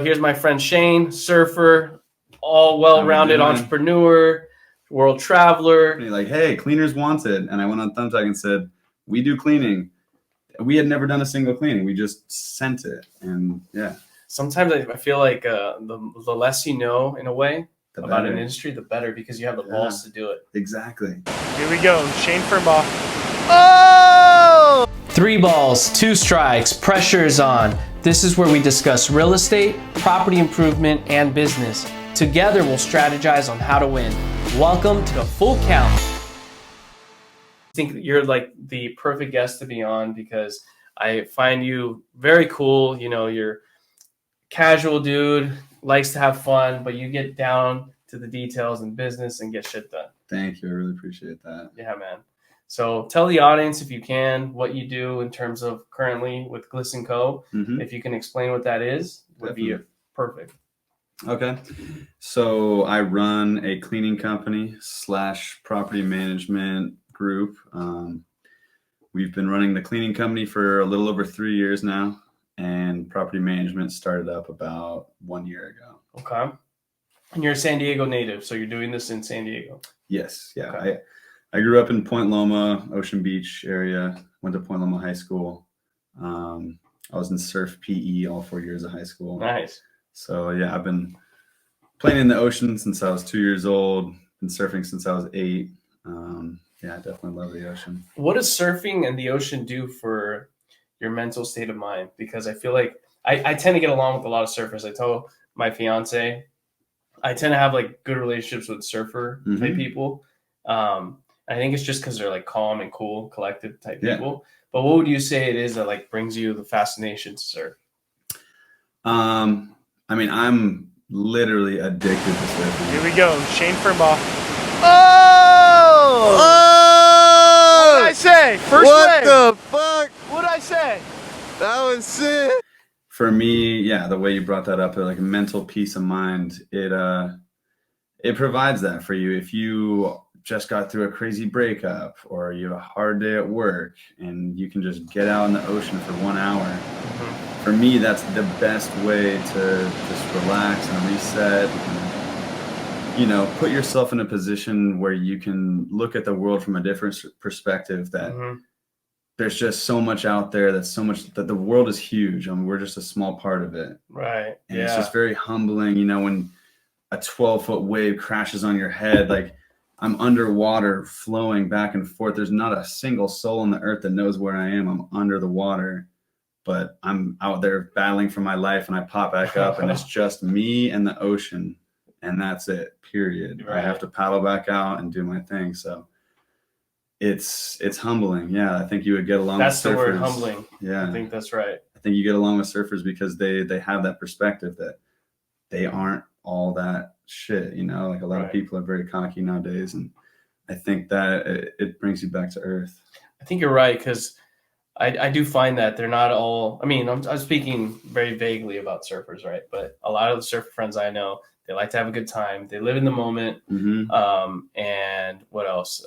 Here's my friend Shane, surfer, all well-rounded entrepreneur, world traveler. Like, hey, cleaners wanted. And I went on Thumbtack and said, we do cleaning. We had never done a single cleaning. We just sent it. And yeah. Sometimes I feel like the less you know, in a way, about an industry, the better, because you have the balls to do it. Exactly. Here we go. Shane Fernbaugh. Oh! 3 balls, 2 strikes, pressure is on. This is where we discuss real estate, property improvement, and business. Together, we'll strategize on how to win. Welcome to the Full Count. I think you're like the perfect guest to be on because I find you very cool. You know, you're casual dude, likes to have fun, but you get down to the details in business and get shit done. Thank you. I really appreciate that. Yeah, man. So tell the audience, if you can, what you do in terms of currently with Gliss & Co. Mm-hmm. If you can explain what that is, would be perfect. Okay. So I run a cleaning company / property management group. We've been running the cleaning company for a little over 3 years now, and property management started up about 1 year ago. Okay. And you're a San Diego native, so you're doing this in San Diego? Yes. Yeah. Okay. I grew up in Point Loma, Ocean Beach area, went to Point Loma High School. I was in surf PE all 4 years of high school. Nice. So yeah, I've been playing in the ocean since I was 2 years old, been surfing since I was 8. Yeah, I definitely love the ocean. What does surfing and the ocean do for your mental state of mind? Because I feel like I tend to get along with a lot of surfers. I tell my fiance, I tend to have like good relationships with surfer type people. I think it's just because they're like calm and cool, collected type people. But what would you say it is that like brings you the fascination to surf? I mean, I'm literally addicted to surfing. Here we go. Shane Fernbaugh. Oh! What did I say? First what wave. The fuck? What did I say? That was sick. For me, yeah, the way you brought that up, like mental peace of mind, it provides that for you. If you just got through a crazy breakup or you have a hard day at work and you can just get out in the ocean for 1 hour. Mm-hmm. For me, that's the best way to just relax and reset and, you know, put yourself in a position where you can look at the world from a different perspective, that there's just so much out there, that the world is huge. I mean, we're just a small part of it. Right. And it's just very humbling, you know, when a 12-foot wave crashes on your head, like I'm underwater flowing back and forth. There's not a single soul on the earth that knows where I am. I'm under the water, but I'm out there battling for my life, and I pop back up and it's just me and the ocean, and that's it, period. Right. I have to paddle back out and do my thing. So it's humbling. Yeah. I think you would get along with surfers. That's the word, humbling. Yeah. I think that's right. I think you get along with surfers because they have that perspective that they aren't all that shit, you know, like a lot of people are very cocky nowadays, and I think that it brings you back to earth. I think you're right, because I do find that they're not all, I mean, I'm speaking very vaguely about surfers, right? But a lot of the surfer friends I know, they like to have a good time. They live in the moment. Mm-hmm. And what else?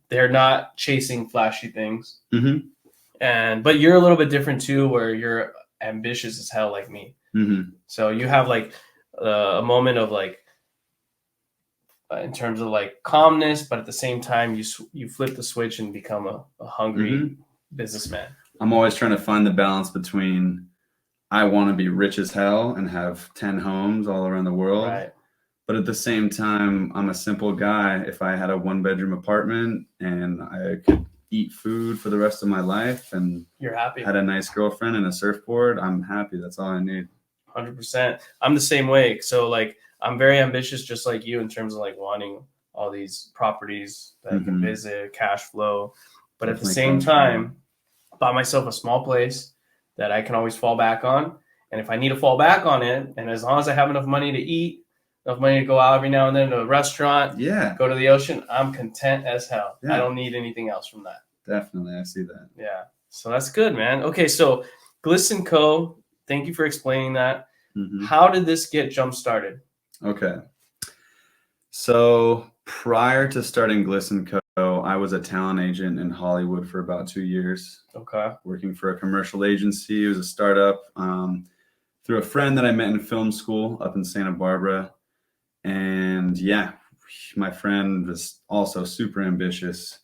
They're not chasing flashy things. Mm-hmm. But you're a little bit different too, where you're ambitious as hell like me. Mm-hmm. So you have like a moment of like, in terms of like calmness, but at the same time, you flip the switch and become a hungry businessman. I'm always trying to find the balance between, I want to be rich as hell and have 10 homes all around the world. Right. But at the same time, I'm a simple guy. If I had a 1-bedroom apartment and I could eat food for the rest of my life and you're happy, had a nice girlfriend and a surfboard, I'm happy. That's all I need. 100%. I'm the same way. So like, I'm very ambitious, just like you, in terms of like wanting all these properties that I can visit, cash flow. But at the same time, buy myself a small place that I can always fall back on. And if I need to fall back on it, and as long as I have enough money to eat, enough money to go out every now and then to a restaurant, go to the ocean, I'm content as hell. Yeah. I don't need anything else from that. Definitely. I see that. Yeah. So that's good, man. Okay. So Gliss & Co., thank you for explaining that. Mm-hmm. How did this get jump started? Okay. So prior to starting Gliss & Co., I was a talent agent in Hollywood for about 2 years. Okay. Working for a commercial agency. It was a startup. through a friend that I met in film school up in Santa Barbara. And yeah, my friend was also super ambitious.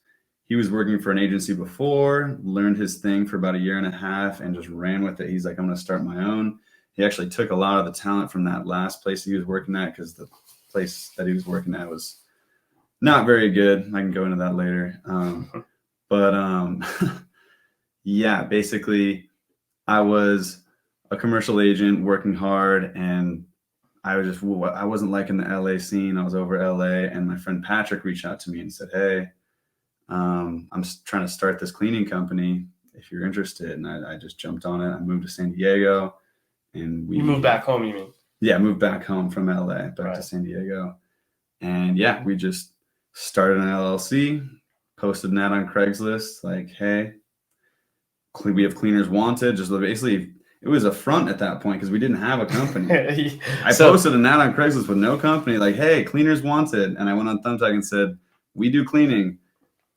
He was working for an agency before, learned his thing for about 1.5 years and just ran with it. He's like, I'm going to start my own. He actually took a lot of the talent from that last place he was working at, because the place that he was working at was not very good. I can go into that later. Yeah, basically I was a commercial agent working hard, and I wasn't liking the LA scene. I was over LA, and my friend Patrick reached out to me and said, hey, I'm trying to start this cleaning company if you're interested. And I just jumped on it. I moved to San Diego, and You moved back home, you mean? Yeah, I moved back home from LA back to San Diego. And yeah, we just started an LLC, posted an ad on Craigslist, like, hey, we have cleaners wanted. Just basically, it was a front at that point because we didn't have a company. I posted an ad on Craigslist with no company, like, hey, cleaners wanted. And I went on Thumbtack and said, we do cleaning.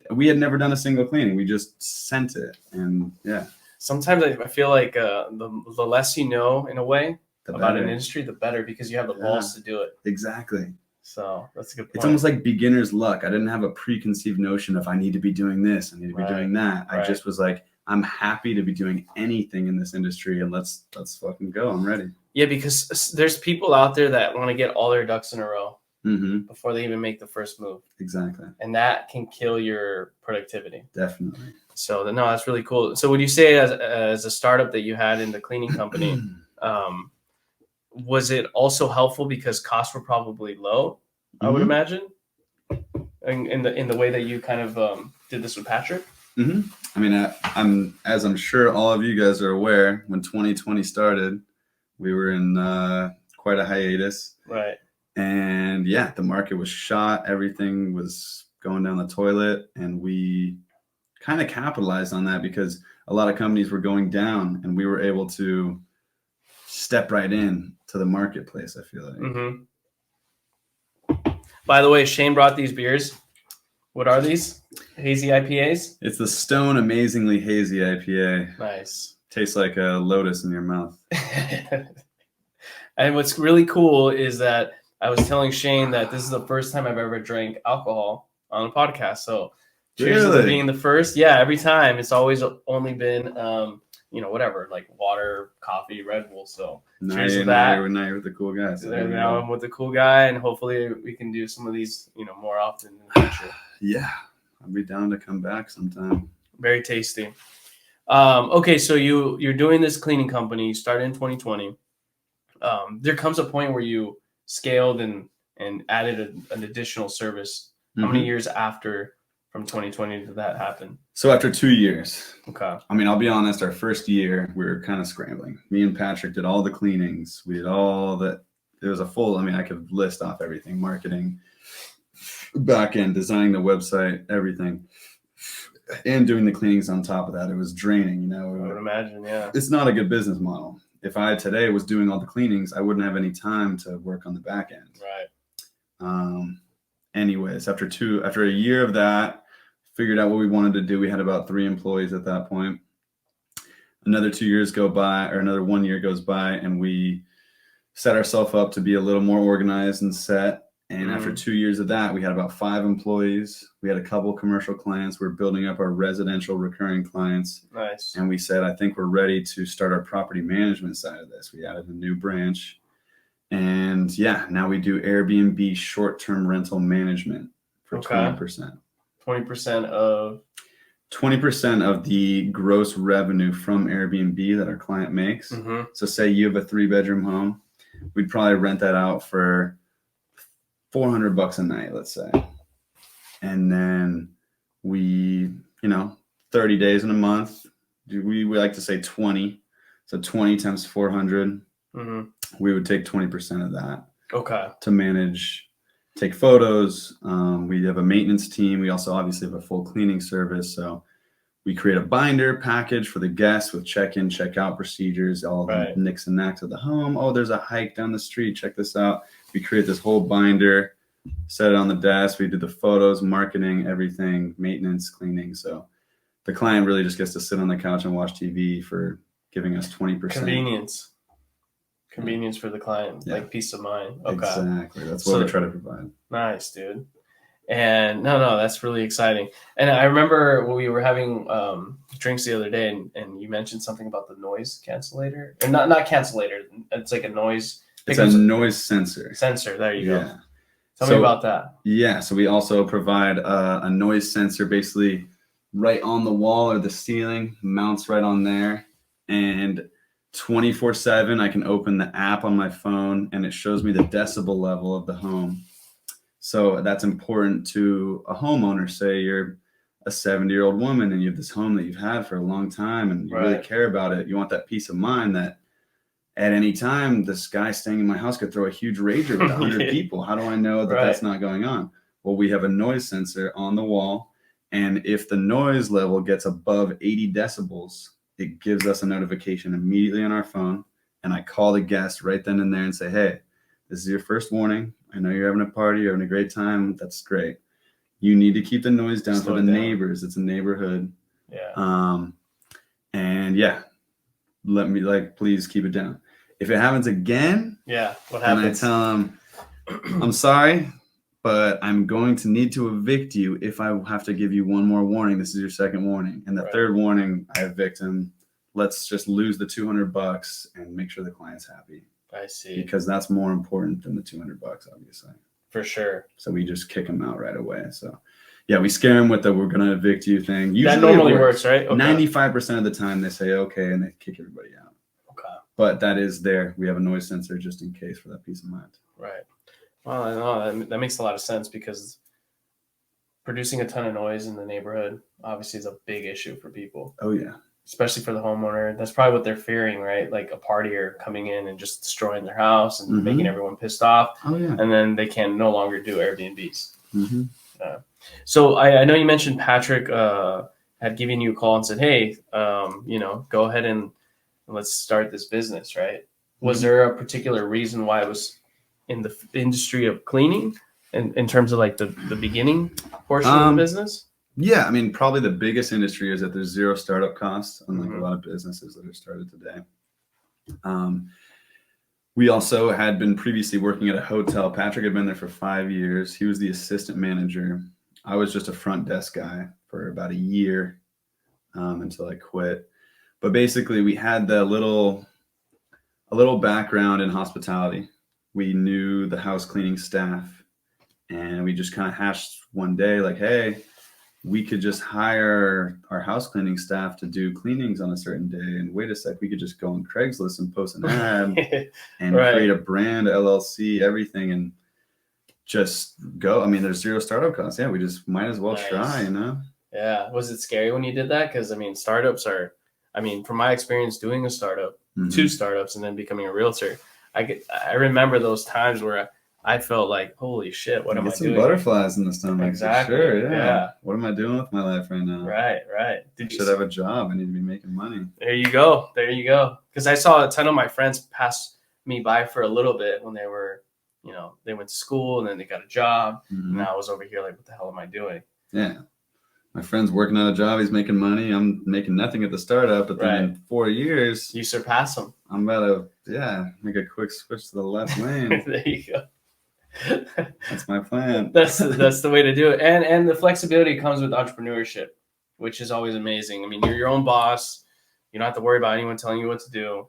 We had never done a single cleaning. We just sent it. And yeah. Sometimes I feel like the less you know, in a way, about an better. industry, the better, because you have the balls to do it. Exactly. So that's a good point. It's almost like beginner's luck. I didn't have a preconceived notion of I need to be doing this, I need to be doing that. I just was like, I'm happy to be doing anything in this industry, and let's fucking go. I'm ready. Yeah, because there's people out there that want to get all their ducks in a row before they even make the first move. Exactly. And that can kill your productivity. Definitely. So no, that's really cool. So would you say as a startup that you had in the cleaning company, was it also helpful because costs were probably low, I would imagine, in the way that you kind of did this with Patrick? I mean, I'm sure all of you guys are aware, when 2020 started, we were in quite a hiatus. Right. And yeah, the market was shot. Everything was going down the toilet. And we kind of capitalized on that because a lot of companies were going down, and we were able to step right in to the marketplace, I feel like. By the way, Shane brought these beers. What are these? Hazy IPAs? It's the Stone Amazingly Hazy IPA. Nice. Tastes like a lotus in your mouth. And what's really cool is that I was telling Shane that this is the first time I've ever drank alcohol on a podcast. So cheers to being the first. Yeah, every time. It's always only been, whatever, like water, coffee, Red Bull. So cheers to that. Now you're with the cool guys. Now I'm with the cool guy, and hopefully we can do some of these, more often in the future. Yeah, I'll be down to come back sometime. Very tasty. Okay, so you're doing this cleaning company. You started in 2020. There comes a point where you scaled and added an additional service. How many years after from 2020 did that happen? So after 2 years. Okay. I mean, I'll be honest, our first year, we were kind of scrambling. Me and Patrick did all the cleanings. We did all that. It was a full, I could list off everything: marketing, back end, designing the website, everything, and doing the cleanings on top of that. It was draining, I would imagine, yeah. It's not a good business model. If I today was doing all the cleanings, I wouldn't have any time to work on the back end. Right. Anyways, after a year of that, figured out what we wanted to do. We had about 3 employees at that point. Another 2 years go by, or another 1 year goes by, and we set ourselves up to be a little more organized and set. And after 2 years of that, we had about 5 employees. We had a couple commercial clients. We're building up our residential recurring clients. Nice. And we said, I think we're ready to start our property management side of this. We added a new branch. And yeah, now we do Airbnb short-term rental management for 20%. 20% of? 20% of the gross revenue from Airbnb that our client makes. So say you have a 3-bedroom home, we'd probably rent that out for $400 a night, let's say. And then we, 30 days in a month, we like to say 20. So 20 times 400. We would take 20% of that. Okay. To manage, take photos. We have a maintenance team. We also obviously have a full cleaning service. So we create a binder package for the guests with check-in, check-out procedures, all the nicks and knacks of the home. Oh, there's a hike down the street. Check this out. We create this whole binder, set it on the desk. We do the photos, marketing, everything, maintenance, cleaning. So the client really just gets to sit on the couch and watch TV for giving us 20%. Convenience. Convenience for the client, Yeah. like peace of mind. Okay. Exactly. That's what So- we try to provide. Nice, dude. And no, that's really exciting. And I remember when we were having drinks the other day, and you mentioned something about the noise cancellator, or not cancellator. It's like a noise. It's a noise sensor. Sensor. There you go. Yeah. Tell me about that. Yeah. So we also provide a noise sensor, basically right on the wall or the ceiling, mounts right on there, and 24/7 I can open the app on my phone and it shows me the decibel level of the home. So that's important to a homeowner. Say you're a 70-year-old woman and you have this home that you've had for a long time and you really Right. care about it. You want that peace of mind that at any time this guy staying in my house could throw a huge rager with 100 Yeah. people. How do I know that that's not going on? Well, we have a noise sensor on the wall, and if the noise level gets above 80 decibels, it gives us a notification immediately on our phone, and I call the guest right then and there and say, hey, this is your first warning. I know you're having a party, you're having a great time. That's great. You need to keep the noise down for the neighbors. It's a neighborhood. Yeah. And yeah, please keep it down. If it happens again, Yeah. What and I happens? tell them, I'm sorry, but I'm going to need to evict you if I have to give you one more warning. This is your second warning. And the third warning, I evict him. Let's just lose the $200 and make sure the client's happy. I see. Because that's more important than the $200, obviously. For sure. So we just kick them out right away. So yeah, we scare them with the "we're going to evict you" thing. Usually that normally works, right? Okay. 95% of the time they say okay and they kick everybody out. Okay. But that is there. We have a noise sensor just in case for that peace of mind. Right. Well, I know that makes a lot of sense because producing a ton of noise in the neighborhood obviously is a big issue for people. Oh yeah. Especially for the homeowner. That's probably what they're fearing, right? Like a partier coming in and just destroying their house and making everyone pissed off. Oh yeah. And then they can no longer do Airbnbs. Mm-hmm. So I know you mentioned Patrick had given you a call and said, hey, go ahead and let's start this business, right? Was there a particular reason why it was in the industry of cleaning in terms of like the beginning portion of the business? Yeah, I mean, probably the biggest industry is that there's zero startup costs, unlike a lot of businesses that are started today. We also had been previously working at a hotel. Patrick had been there for 5 years. He was the assistant manager. I was just a front desk guy for about a year until I quit. But basically, we had a little background in hospitality. We knew the house cleaning staff, and we just kind of hashed one day, like, hey, we could just hire our house cleaning staff to do cleanings on a certain day. And wait a sec, we could just go on Craigslist and post an ad and create a brand, LLC, everything, and just go. I mean, there's zero startup costs. Yeah, we just might as well try, Yeah. Was it scary when you did that? Because, I mean, startups are, from my experience doing a startup, 2 startups, and then becoming a realtor, I remember those times where I felt like, holy shit, what am I doing? Some butterflies in the stomach. Exactly. For sure, yeah. What am I doing with my life right now? Right. I should have a job. I need to be making money. There you go. Because I saw a ton of my friends pass me by for a little bit when they were, they went to school and then they got a job. And I was over here like, what the hell am I doing? Yeah. My friend's working on a job. He's making money. I'm making nothing at the startup. But then in 4 years, you surpass him. I'm about to, make a quick switch to the left lane. There you go. That's my plan. That's the way to do it. And the flexibility comes with entrepreneurship, which is always amazing. I mean, you're your own boss. You don't have to worry about anyone telling you what to do.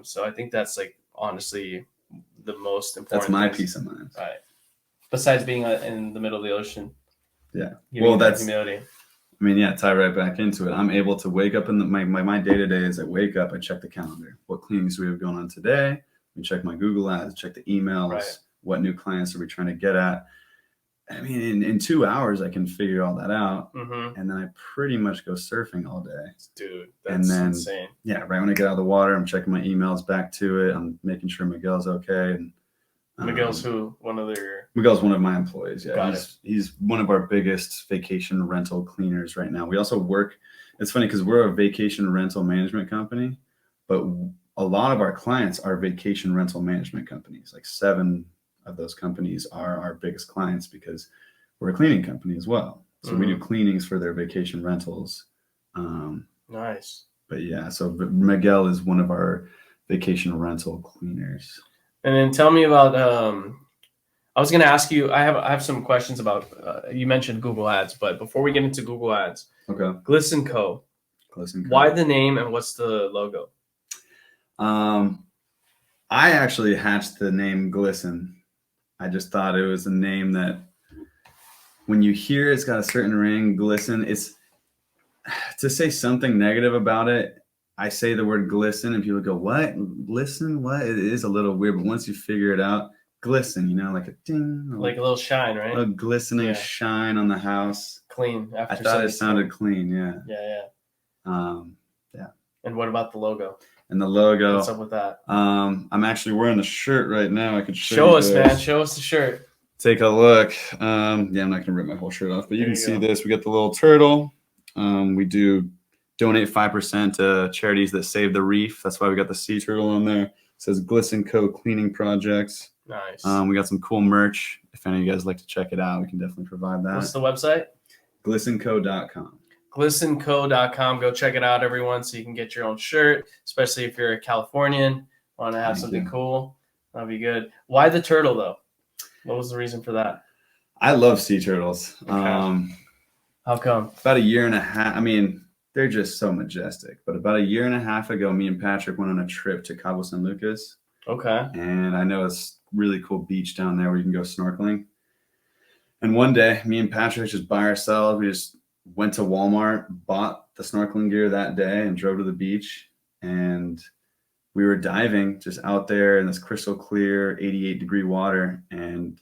So I think that's like honestly the most important. That's my peace of mind. Right. Besides being in the middle of the ocean. Yeah. Well, that's humility. I mean, yeah, tie right back into it. I'm able to wake up in my day-to-day is I wake up, I check the calendar. What cleanings do we have going on today? We check my Google ads, check the emails. Right. What new clients are we trying to get at? I mean, in 2 hours, I can figure all that out. And then I pretty much go surfing all day. Dude, that's insane. Yeah, right when I get out of the water, I'm checking my emails back to it. I'm making sure Miguel's okay. And Miguel's who? Miguel's one of my employees. Yeah, Got he's one of our biggest vacation rental cleaners right now. We also work. It's funny because we're a vacation rental management company, but a lot of our clients are vacation rental management companies. Like 7 of those companies are our biggest clients because we're a cleaning company as well. So we do cleanings for their vacation rentals. Nice. But yeah, so Miguel is one of our vacation rental cleaners. And then tell me about. I was going to ask you. I have some questions about. You mentioned Google Ads, but before we get into Google Ads, Okay. Gliss & Co. Why the name and what's the logo? I actually hatched the name Glisten. I just thought it was a name that when you hear it's got a certain ring, glisten, it's to say something negative about it. I say the word glisten and people go, what? Glisten? What? It is a little weird, but once you figure it out, glisten, like a ding. Like a little shine, right? A glistening shine on the house. Clean. I thought it sounded clean, yeah. Yeah. Yeah. And what about the logo? And the logo. What's up with that? I'm actually wearing the shirt right now. I could show us, man. Show us the shirt. Take a look. I'm not gonna rip my whole shirt off, but you can see this. We got the little turtle. We do donate 5% to charities that save the reef. That's why we got the sea turtle on there. It says Gliss & Co. Cleaning Projects. Nice. We got some cool merch. If any of you guys like to check it out, we can definitely provide that. What's the website? GlissandCo.com. GlissandCo.com. Go check it out, everyone, so you can get your own shirt, especially if you're a Californian, want to have something cool. That'd be good. Why the turtle, though? What was the reason for that? I love sea turtles. Okay. How come? About a year and a half. I mean, they're just so majestic. But about a year and a half ago, me and Patrick went on a trip to Cabo San Lucas. Okay. And I know it's really cool beach down there where you can go snorkeling. And one day, me and Patrick just by ourselves, we just went to Walmart, bought the snorkeling gear that day, and drove to the beach. And we were diving just out there in this crystal clear 88-degree water. And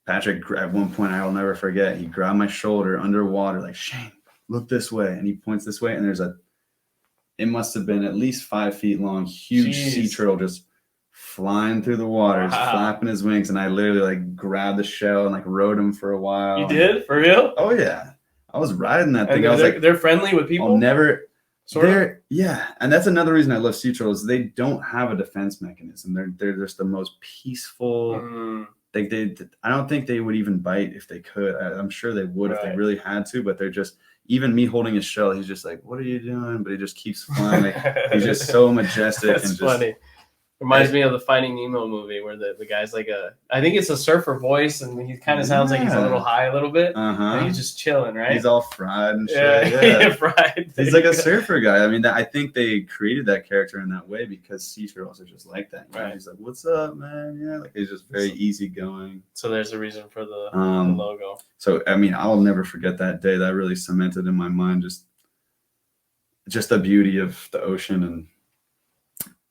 Patrick, at one point, I will never forget, he grabbed my shoulder underwater, like, Shane, look this way. And he points this way, and there's it must have been at least 5 feet long, huge sea turtle just flying through the water, flapping his wings. And I literally grabbed the shell and rode him for a while. You did? For real? Oh, yeah. I was riding that thing. They're friendly with people? I'll never. Yeah. And that's another reason I love sea turtles. They don't have a defense mechanism. They're just the most peaceful. I don't think they would even bite if they could. I'm sure they would if they really had to, but they're just, even me holding his shell, he's just like, what are you doing? But he just keeps flying. He's just so majestic. That's and funny. Reminds me of the Finding Nemo movie where the guy's I think it's a surfer voice, and he kind of sounds like he's a little high a little bit. And he's just chilling, right? He's all fried and shit. Yeah. Fried. He's like a surfer guy. I mean, I think they created that character in that way because sea turtles are just like that. Right. He's like, what's up, man? Yeah, he's just very easygoing. So there's a reason for the logo. So, I mean, I'll never forget that day. That really cemented in my mind just the beauty of the ocean. And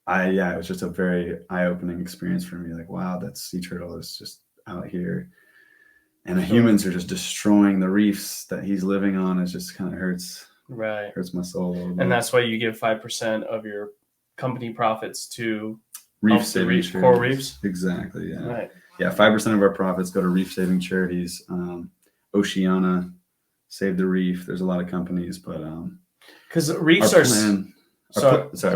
it was just a very eye-opening experience for me. Wow, that sea turtle is just out here. And the humans are just destroying the reefs that he's living on. It just kind of hurts. Right. Hurts my soul a little bit. And that's why you give 5% of your company profits to reef-saving charities. Coral reefs? Exactly, yeah. Right. Yeah, 5% of our profits go to reef-saving charities. Oceana, Save the Reef. There's a lot of companies, but... Because reefs are...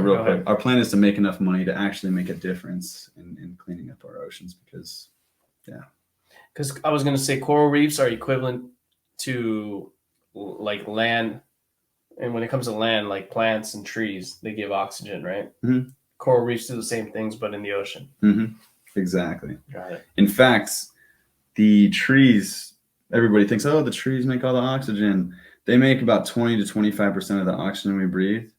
real quick. Our plan is to make enough money to actually make a difference in cleaning up our oceans because I was going to say coral reefs are equivalent to land. And when it comes to land, like plants and trees, they give oxygen, right? Mm-hmm. Coral reefs do the same things, but in the ocean. Mm-hmm. Exactly. Got it. In fact, the trees, everybody thinks, oh, the trees make all the oxygen. They make about 20 to 25% of the oxygen we breathe.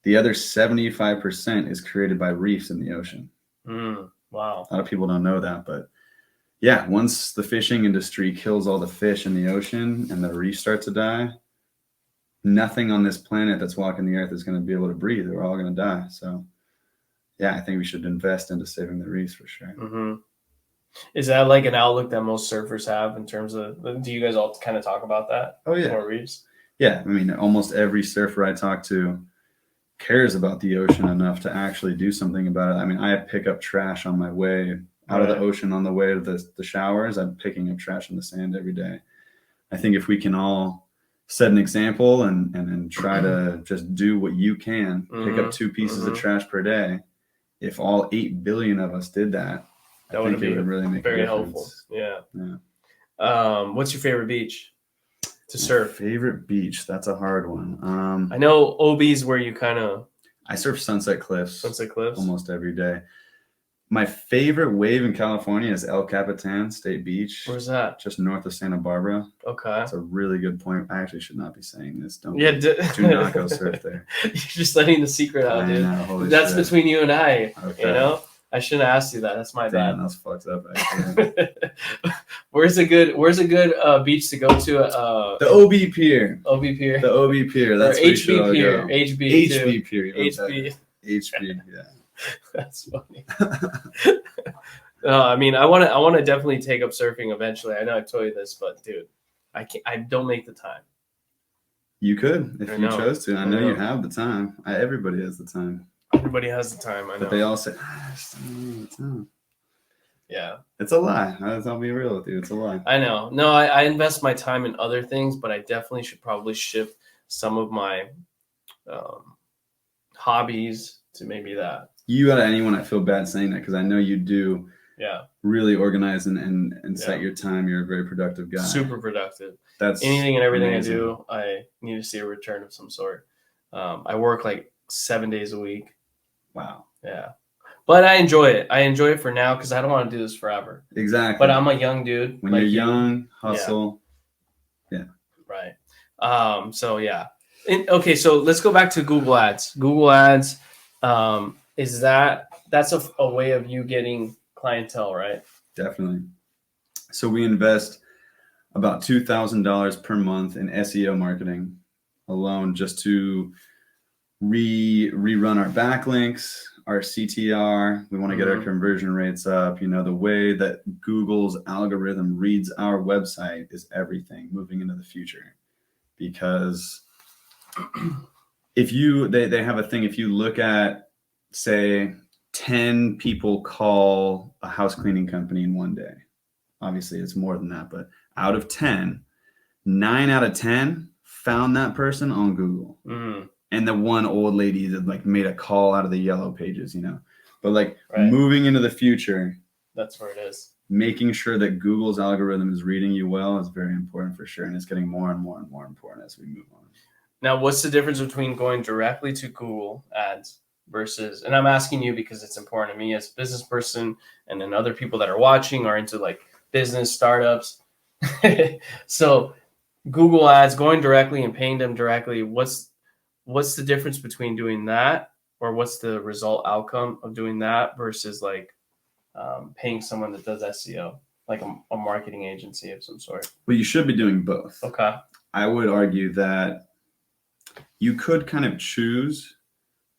The other 75% is created by reefs in the ocean. Wow. A lot of people don't know that, but yeah, once the fishing industry kills all the fish in the ocean and the reefs start to die, nothing on this planet that's walking the earth is going to be able to breathe. We're all going to die. So yeah, I think we should invest into saving the reefs for sure. Mm-hmm. Is that an outlook that most surfers have in terms of, do you guys all kind of talk about that? Oh, yeah. Coral reefs? Yeah. I mean, almost every surfer I talk to cares about the ocean enough to actually do something about it. I mean, I pick up trash on my way out of the ocean on the way to the showers. I'm picking up trash in the sand every day. I think if we can all set an example and try to just do what you can, pick up 2 pieces of trash per day. If all 8 billion of us did that, I think it would really make a difference. Helpful. Yeah. What's your favorite beach to surf? Favorite beach? That's a hard one. I know OB's where you kind of I surf Sunset Cliffs Sunset Cliffs. almost every day. My favorite wave in California is El Capitan State Beach. Where's that? Just north of Santa Barbara. Okay. That's a really good point. I actually should not be saying this. Do not go surf there. You're just letting the secret out, dude. Holy That's shit. between you and I. Okay. You know, I shouldn't have asked you that. That's my Damn, bad. that's fucked up. Actually. Where's a good beach to go to? The OB Pier. OB Pier. The OB Pier. That's or where you should HB all Pier. go. HB. HB Pier. HB. HB. Yeah. That's funny. I mean, I want to definitely take up surfing eventually. I know I've told you this, but dude, I don't make the time. You could if you chose to. I know you know. have the time. Everybody has the time. Everybody has the time. I know. But they all say, I just don't have the time. Yeah. It's a lie. I'll be real with you. It's a lie. I know. No, I invest my time in other things, but I definitely should probably shift some of my hobbies to maybe that. You out of anyone, I feel bad saying that because I know you do Yeah. really organize and set your time. You're a very productive guy. Super productive. That's anything and everything amazing. I do, I need to see a return of some sort. I work like 7 days a week. Wow. Yeah. But I enjoy it. I enjoy it for now because I don't want to do this forever. Exactly. But I'm a young dude. When like you're you. young, hustle. Yeah. Right. So yeah. Okay, so let's go back to Google Ads. Google Ads, is that's a way of you getting clientele, right? Definitely. So we invest about $2,000 per month in SEO marketing alone just to rerun our backlinks, our CTR. We want to get our conversion rates up. You know, the way that Google's algorithm reads our website is everything moving into the future. Because if they have a thing, if you look at, say, 10 people call a house cleaning company in one day, obviously it's more than that, but out of 10, 9 out of 10 found that person on Google. And the one old lady that like made a call out of the yellow pages, you know. But like moving into the future, that's where it is. Making sure that Google's algorithm is reading you well is very important for sure. And it's getting more and more and more important as we move on. Now, what's the difference between going directly to Google Ads versus, and I'm asking you because it's important to me as a business person, and then other people that are watching are into like business startups. So Google Ads, going directly and paying them directly, what's the difference between doing that, or what's the result outcome of doing that versus like paying someone that does SEO, like a marketing agency of some sort? Well, you should be doing both. Okay. I would argue that you could kind of choose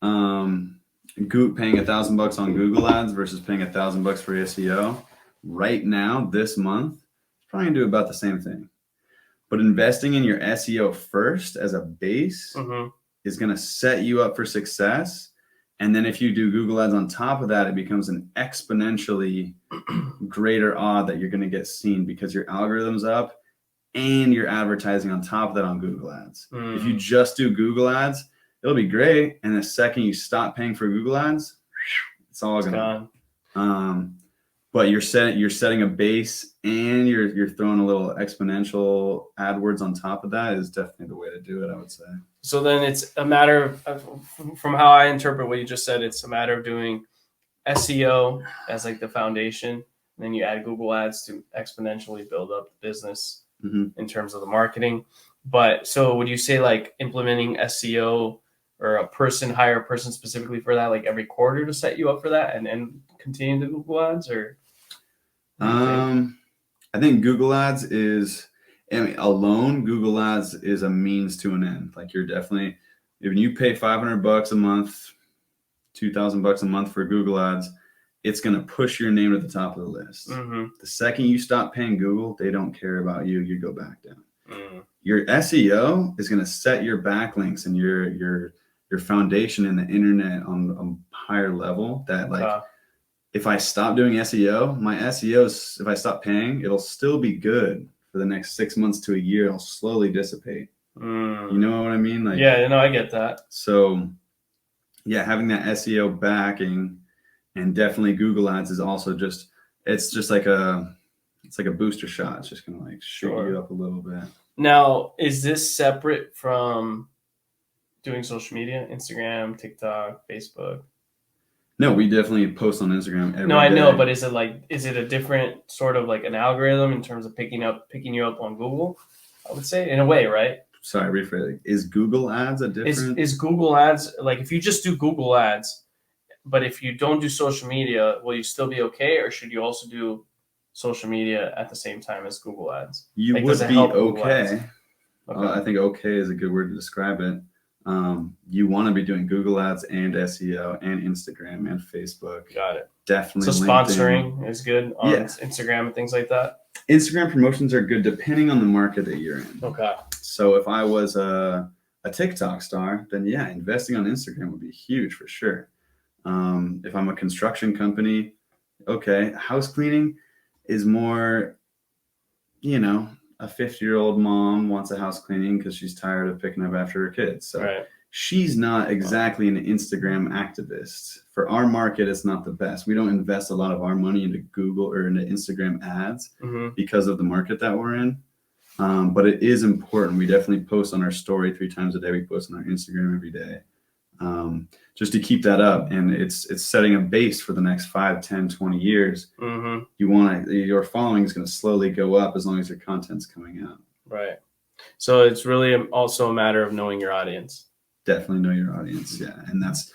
paying $1,000 on Google Ads versus paying $1,000 for SEO. Right now, this month, it's probably gonna do about the same thing. But investing in your SEO first as a base is going to set you up for success. And then if you do Google Ads on top of that, it becomes an exponentially greater odd that you're going to get seen because your algorithm's up and you're advertising on top of that on Google Ads. If you just do Google Ads, it'll be great. And the second you stop paying for Google Ads, it's all gone. But you're setting a base and you're throwing a little exponential AdWords on top of that is definitely the way to do it, I would say. So then it's a matter of, from how I interpret what you just said, it's a matter of doing SEO as like the foundation. And then you add Google Ads to exponentially build up the business in terms of the marketing. But so would you say like implementing SEO or hire a person specifically for that, like every quarter to set you up for that and continue the Google Ads, or? I think Google Ads Google Ads is a means to an end. Like you're definitely, if you pay $500 a month, $2,000 a month for Google Ads, it's going to push your name to the top of the list. The second you stop paying Google, they don't care about you. You go back down. Your SEO is going to set your backlinks and your foundation in the internet on a higher level that like, if I stop doing SEO, my SEO, if I stop paying, it'll still be good for the next 6 months to a year. It'll slowly dissipate. You know what I mean? Like, yeah, I get that. So yeah, having that SEO backing and definitely Google Ads is also it's like a booster shot. It's just going to like shoot you up a little bit. Now, is this separate from doing social media? Instagram, TikTok, Facebook? No, we definitely post on Instagram every No, I know, day. but is it a different sort of like an algorithm in terms of picking you up on Google? I would say in a way, right? Sorry, rephrase. Is Google Ads a different? Is Google Ads like if you just do Google Ads, but if you don't do social media, will you still be okay, or should you also do social media at the same time as Google Ads? You Like, would does it be help Google Ads? okay. Okay. I think okay is a good word to describe it. You want to be doing Google Ads and SEO and Instagram and Facebook. Got it. Definitely. So LinkedIn. sponsoring is good on Yeah. Instagram and things like that. Instagram promotions are good depending on the market that you're in. Okay. So if I was a TikTok star, then yeah, investing on Instagram would be huge for sure. If I'm a construction company, okay, house cleaning is more, a 50-year-old mom wants a house cleaning because she's tired of picking up after her kids. So Right. she's not exactly an Instagram activist. For our market, it's not the best. We don't invest a lot of our money into Google or into Instagram ads because of the market that we're in. But it is important. We definitely post on our story 3 times a day. We post on our Instagram every day. Just to keep that up, and it's setting a base for the next 5, 10, 20 years. Your following is going to slowly go up as long as your content's coming out. Right. So it's really also a matter of knowing your audience. Definitely know your audience, yeah, and that's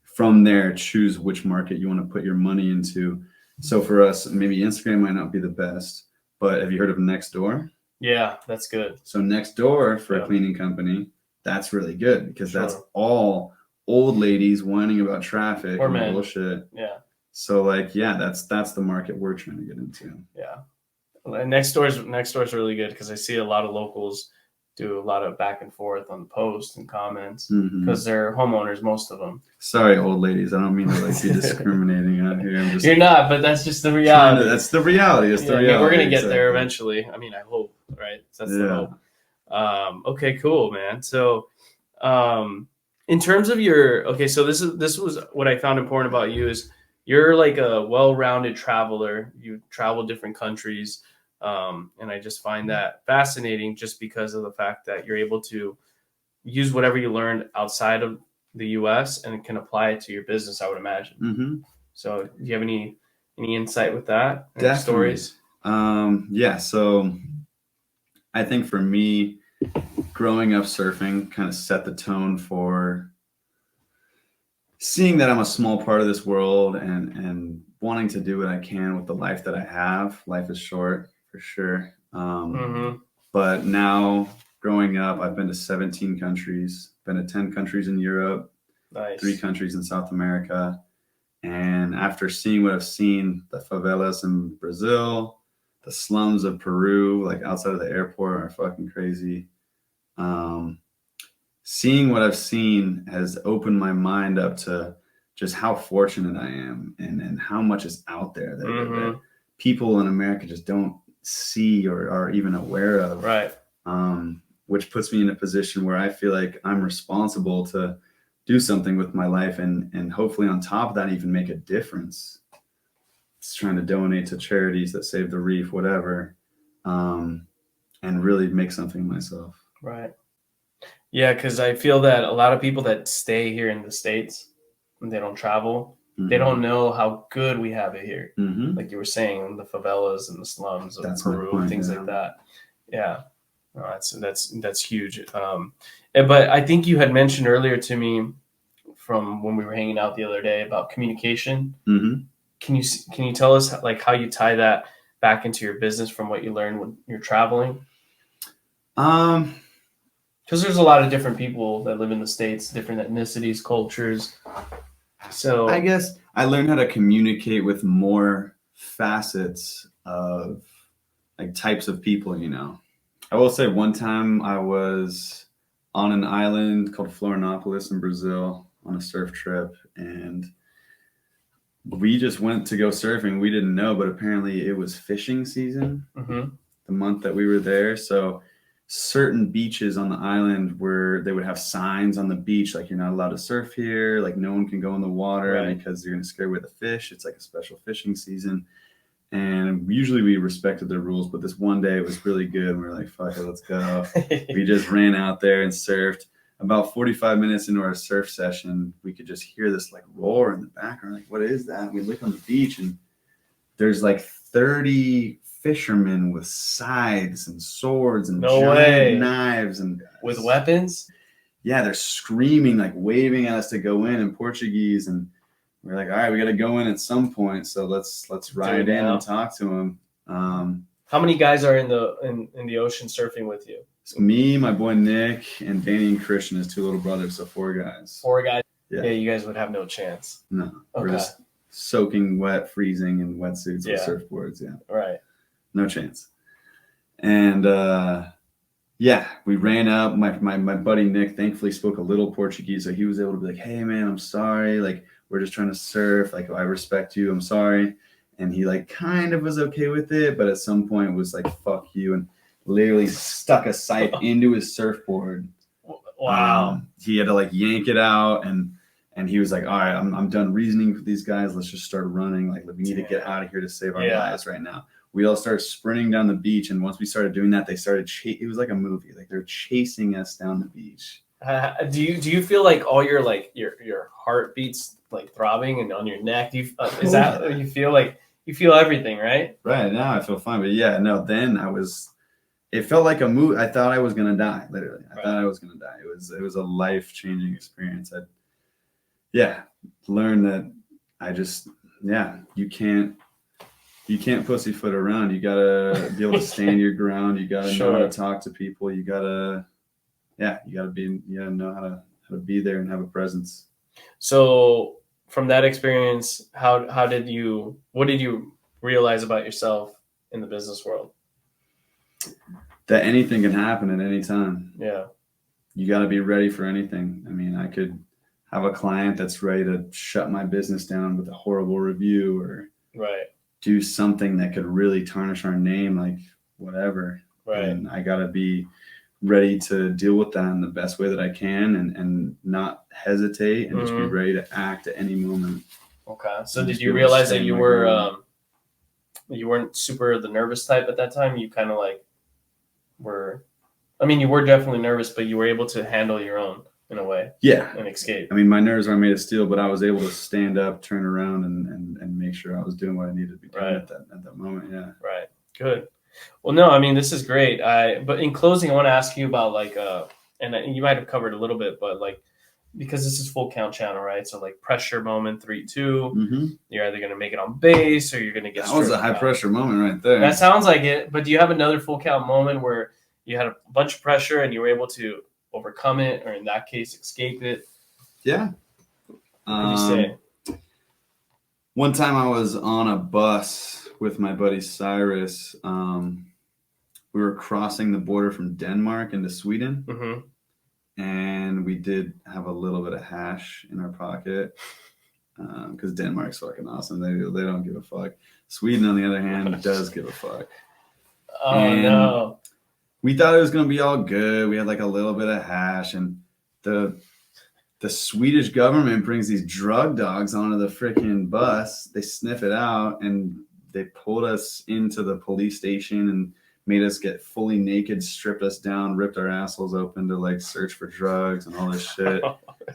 from there. Choose which market you want to put your money into. So for us, maybe Instagram might not be the best, but have you heard of Nextdoor? Yeah, that's good. So Nextdoor for a cleaning company, that's really good because that's all old ladies whining about traffic or and men. bullshit. Yeah. So that's the market we're trying to get into. Yeah. And Nextdoor's really good because I see a lot of locals do a lot of back and forth on posts and comments because they're homeowners, most of them. Sorry, old ladies. I don't mean to be discriminating out here. You're not, but that's just the reality. That's the reality. It's the reality. I mean, we're gonna get there eventually. I mean, I hope, right? That's the hope. Okay, cool, man. So, in terms of so this was what I found important about you is you're like a well-rounded traveler. You travel different countries. And I just find that fascinating just because of the fact that you're able to use whatever you learned outside of the US and can apply it to your business, I would imagine. So do you have any insight with that? Definitely. Stories? Yeah. So I think for me, growing up surfing kind of set the tone for seeing that I'm a small part of this world and wanting to do what I can with the life that I have. Life is short. For sure. But now growing up, I've been to 17 countries, been to 10 countries in Europe, nice. 3 countries in South America. And after seeing what I've seen, the favelas in Brazil, the slums of Peru, like outside of the airport are fucking crazy. Seeing what I've seen has opened my mind up to just how fortunate I am and how much is out there that people in America just don't see or are even aware of, right? Which puts me in a position where I feel like I'm responsible to do something with my life and hopefully on top of that even make a difference. It's trying to donate to charities that save the reef, whatever, and really make something of myself. Right. Yeah, because I feel that a lot of people that stay here in the States and they don't travel, they don't know how good we have it here. Like you were saying, the favelas and the slums of Peru, things like that. Yeah, no, that's huge. But I think you had mentioned earlier to me from when we were hanging out the other day about communication. Can you tell us like how you tie that back into your business from what you learned when you're traveling? Because there's a lot of different people that live in the States, different ethnicities, cultures. So I guess I learned how to communicate with more facets of like types of people, I will say one time I was on an island called Florianopolis in Brazil on a surf trip, and we just went to go surfing. We didn't know, but apparently it was fishing season the month that we were there. So certain beaches on the island where they would have signs on the beach like you're not allowed to surf here, like no one can go in the water because you're going to scare away the fish. It's like a special fishing season. And usually we respected the rules, but this one day it was really good. We were like, fuck it, let's go. We just ran out there and surfed. about 45 minutes into our surf session, we could just hear this like roar in the background. Like, what is that? And we look on the beach and there's like 30 fishermen with scythes and swords and giant knives and with weapons. Yeah, they're screaming, like waving at us to go in Portuguese, and we're like, all right, we got to go in at some point, so let's ride in and talk to them. How many guys are in the ocean surfing with you? It's me, my boy Nick, and Danny and Christian, his two little brothers, so 4 guys. 4 guys. Yeah, you guys would have no chance. No, we're just soaking wet, freezing in wetsuits with surfboards. Yeah, right. No chance. And yeah, we ran up. My buddy Nick thankfully spoke a little Portuguese, so he was able to be like, "Hey man, I'm sorry. Like, we're just trying to surf. Like, I respect you. I'm sorry." And he like kind of was okay with it, but at some point was like, "Fuck you," and literally stuck a sight into his surfboard. Wow. He had to like yank it out, and he was like, "All right, I'm done reasoning with these guys. Let's just start running. Like, we need to get out of here to save our lives right now." We all started sprinting down the beach, and once we started doing that, they started it was like a movie. Like, they're chasing us down the beach. Do you feel like all your your heartbeats like throbbing and on your neck? Do you is that you feel like you feel everything, right? Right now I feel fine, but yeah, no. Then it felt like a movie. I thought I was gonna die. Literally, I thought I was gonna die. It was a life-changing experience. Learned that you can't pussyfoot around. You gotta be able to stand your ground. You gotta know how to talk to people. You gotta know how to be there and have a presence. So from that experience, what did you realize about yourself in the business world? That anything can happen at any time. Yeah. You got to be ready for anything. I mean, I could have a client that's ready to shut my business down with a horrible review, or do something that could really tarnish our name, like whatever. Right. And I got to be ready to deal with that in the best way that I can, and not hesitate, and just be ready to act at any moment. Okay. So did you realize that you weren't super the nervous type at that time? You kind of like you were definitely nervous, but you were able to handle your own in a way. Yeah. And escape. I mean, my nerves aren't made of steel, but I was able to stand up, turn around, and make sure I was doing what I needed to be doing at that moment. Yeah. Right. Good. Well, no, I mean, this is great. But in closing, I want to ask you about and you might have covered a little bit, but because this is full count channel, right? So pressure moment 3-2, you're either going to make it on base or you're going to get. That was a high pressure moment right there. That sounds like it. But do you have another full count moment where you had a bunch of pressure and you were able to overcome it, or in that case, escape it? Yeah. What did you say? One time I was on a bus with my buddy Cyrus. We were crossing the border from Denmark into Sweden, and we did have a little bit of hash in our pocket, because Denmark's fucking awesome. They don't give a fuck. Sweden, on the other hand, does give a fuck. No. We thought it was going to be all good. We had a little bit of hash, and the Swedish government brings these drug dogs onto the freaking bus. They sniff it out, and they pulled us into the police station and made us get fully naked, stripped us down, ripped our assholes open to search for drugs and all this shit.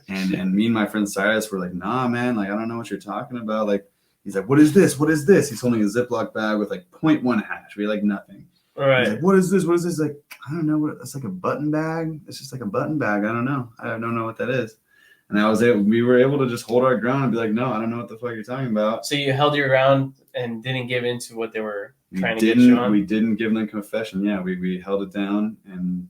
And me and my friend Cyrus were like, "Nah, man, I don't know what you're talking about." He's like, "What is this? What is this?" He's holding a Ziploc bag with 0.1 hash. We had nothing. All right. He's like, "What is this? What is this?" I don't know. It's like a button bag. It's just like a button bag. I don't know. I don't know what that is. And we were able to just hold our ground and be like, "No, I don't know what the fuck you're talking about." So you held your ground and didn't give in to what they were trying to get you on? We didn't give them confession. Yeah, we held it down, and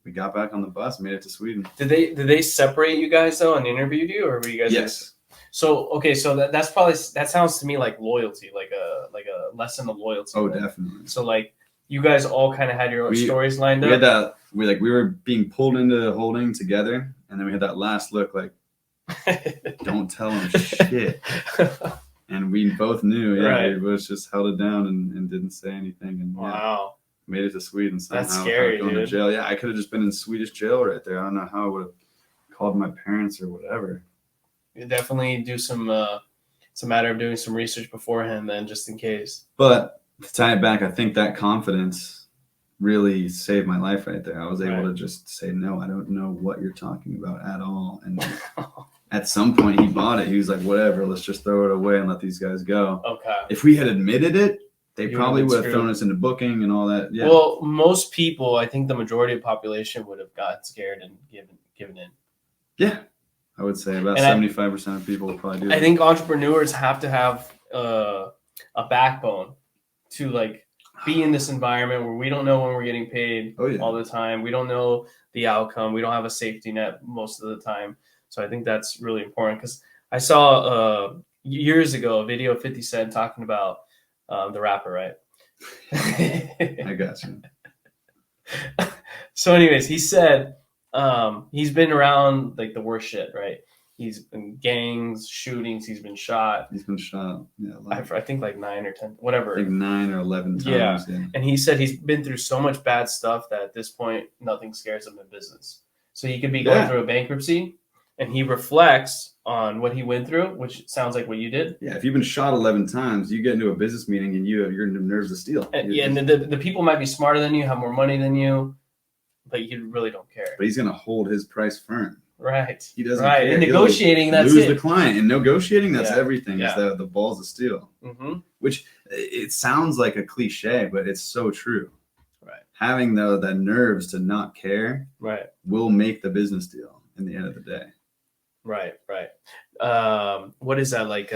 we got back on the bus and made it to Sweden. Did they separate you guys though and interviewed you, or were you guys? Yes. So that sounds to me like loyalty, like a lesson of loyalty. Oh, right? definitely. So you guys all kind of had your own stories lined up. We had that. We were being pulled into holding together, and then we had that last look don't tell them shit. And we both knew, we both just held it down and didn't say anything. And wow, made it to Sweden somehow. That's scary, going dude. to jail. Yeah, I could have just been in Swedish jail right there. I don't know how I would have called my parents or whatever. You definitely do some. It's a matter of doing some research beforehand, then, just in case. But to tie it back, I think that confidence really saved my life right there. I was able Right. to just say, no, I don't know what you're talking about at all. And at some point he bought it. He was like, whatever, let's just throw it away and let these guys go. Okay. If we had admitted it, they You probably would've would been have thrown screwed. us into booking and all that. Yeah. Well, most people, I think the majority of the population would have gotten scared and given in. Yeah. I would say about And 75% of people will probably do I that. think entrepreneurs have to have a backbone to like be in this environment where we don't know when we're getting paid Oh, yeah. all the time. We don't know the outcome. We don't have a safety net most of the time. So I think that's really important because I saw years ago a video of 50 Cent talking about the rapper, right? I got you. So anyways, he said he's been around like the worst shit, right? He's been gangs, shootings, he's been shot. He's been shot. Yeah. I think like 9 or 10, whatever. Like 9 or 11 times. Yeah. Yeah. And he said he's been through so much bad stuff that at this point, nothing scares him in business. So he could be going through a bankruptcy and he reflects on what he went through, which sounds like what you did. Yeah. If you've been shot 11 times, you get into a business meeting and your nerves of steel. And, and the people might be smarter than you, have more money than you, but you really don't care. But he's going to hold his price firm. Right. He doesn't right. care. In He'll negotiating, that's lose it. the client. In negotiating, that's Yeah. everything. Yeah. Is the balls of steel. Mm-hmm. Which it sounds like a cliche, but it's so true. Right. Having the nerves to not care Right. will make the business deal in the end of the day. Right. What is that like?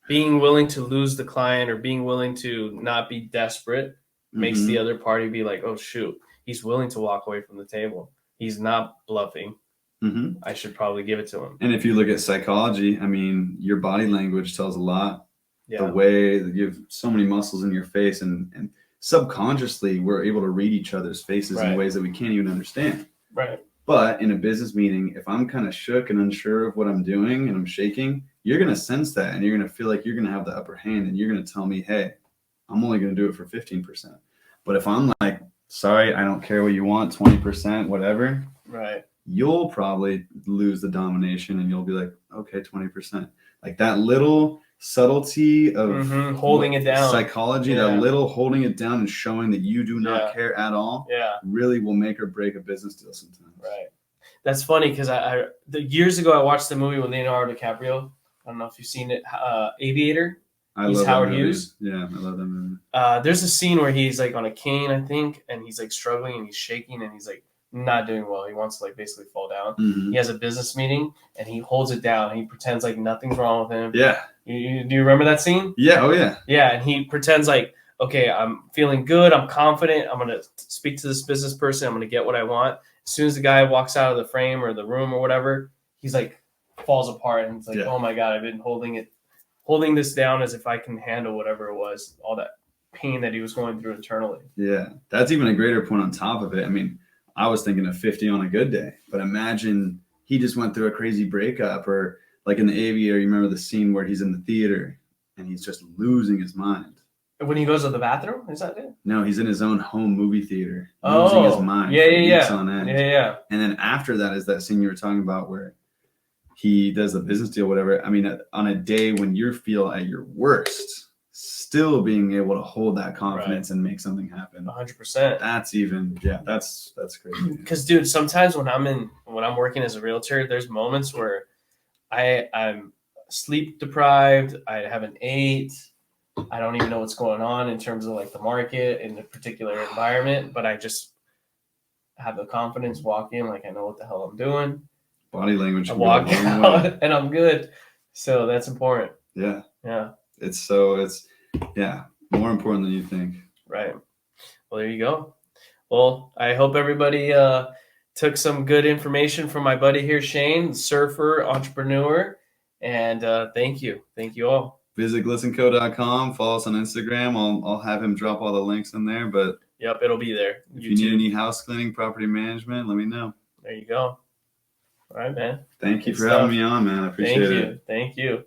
Being willing to lose the client or being willing to not be desperate makes the other party be like, oh shoot, he's willing to walk away from the table. He's not bluffing. Mm-hmm. I should probably give it to him. And if you look at psychology, I mean, your body language tells a lot. Yeah. The way that you have so many muscles in your face, and subconsciously we're able to read each other's faces in Right. ways that we can't even understand. Right. But in a business meeting, if I'm kind of shook and unsure of what I'm doing and I'm shaking, you're going to sense that and you're going to feel like you're going to have the upper hand and you're going to tell me, hey, I'm only going to do it for 15%. But if I'm like, sorry, I don't care what you want, 20%, whatever, Right. you'll probably lose the domination and you'll be like, okay, 20%. Like that little subtlety of holding it down. Psychology, Yeah. that little holding it down and showing that you do not Yeah. care at all, Yeah. really will make or break a business deal sometimes. Right. That's funny because years ago I watched the movie with Leonardo DiCaprio. I don't know if you've seen it, Aviator. He's love that Howard movie. Hughes. Yeah, I love that movie. There's a scene where he's like on a cane, I think, and he's like struggling and he's shaking and he's like not doing well. He wants to like basically fall down. Mhm. He has a business meeting and he holds it down. He pretends like nothing's wrong with him. Yeah. Do you remember that scene? Yeah. Oh, yeah. Yeah, and he pretends like, okay, I'm feeling good. I'm confident. I'm going to speak to this business person. I'm going to get what I want. As soon as the guy walks out of the frame or the room or whatever, he's like falls apart and it's like, oh my God, I've been holding this down as if I can handle whatever it was, all that pain that he was going through internally. Yeah. That's even a greater point on top of it. I mean, I was thinking of 50 on a good day, but imagine he just went through a crazy breakup, or like in The Aviator, you remember the scene where he's in the theater and he's just losing his mind. When he goes to the bathroom, is that it? No, he's in his own home movie theater, losing his mind. Yeah, for yeah, weeks yeah. on end. Yeah. And then after that is that scene you were talking about where he does the business deal, whatever. I mean, on a day when you feel at your worst, still being able to hold that confidence and make something happen. 100%. That's even, that's crazy. Because, dude, sometimes when I'm working as a realtor, there's moments where I'm sleep deprived. I haven't ate. I don't even know what's going on in terms of like the market in the particular environment, but I just have the confidence, walk in like I know what the hell I'm doing. Body language. I walk out and I'm good. So that's important. Yeah. Yeah. It's more important than you think. Right. Well, there you go. Well, I hope everybody took some good information from my buddy here, Shane, surfer, entrepreneur. And thank you. Thank you all. Visit glitzenco.com. Follow us on Instagram. I'll have him drop all the links in there. But yep, it'll be there. If you need any house cleaning, property management, let me know. There you go. All right, man. Thank you for having me on, man. I appreciate it. Thank you.